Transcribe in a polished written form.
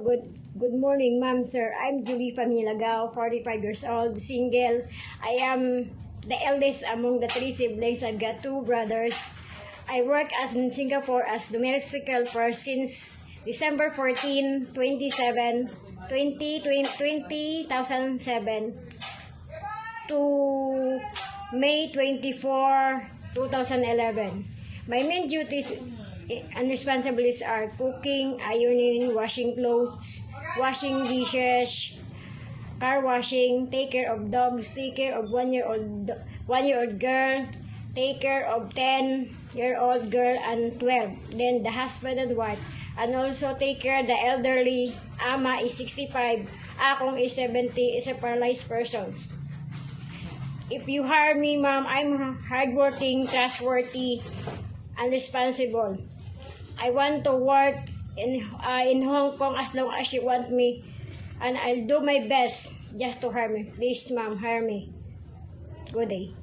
Good morning, ma'am, sir. I'm Julie Familagao, 45 years old, single. I am the eldest among the three siblings. I've got two brothers. I work in Singapore as domestic helper since December 14, 2007 to May 24, 2011. My main duties and responsibilities are cooking, ironing, washing clothes, washing dishes, car washing, take care of dogs, take care of one-year-old girl, take care of 10-year-old girl and 12. Then the husband and wife, and also take care of the elderly. Ama is 65, akong is 70, is a paralyzed person. If you hire me, ma'am, I'm hardworking, trustworthy, and responsible. I want to work in Hong Kong as long as you want me, and I'll do my best just to hire me. Please, ma'am, hire me. Good day.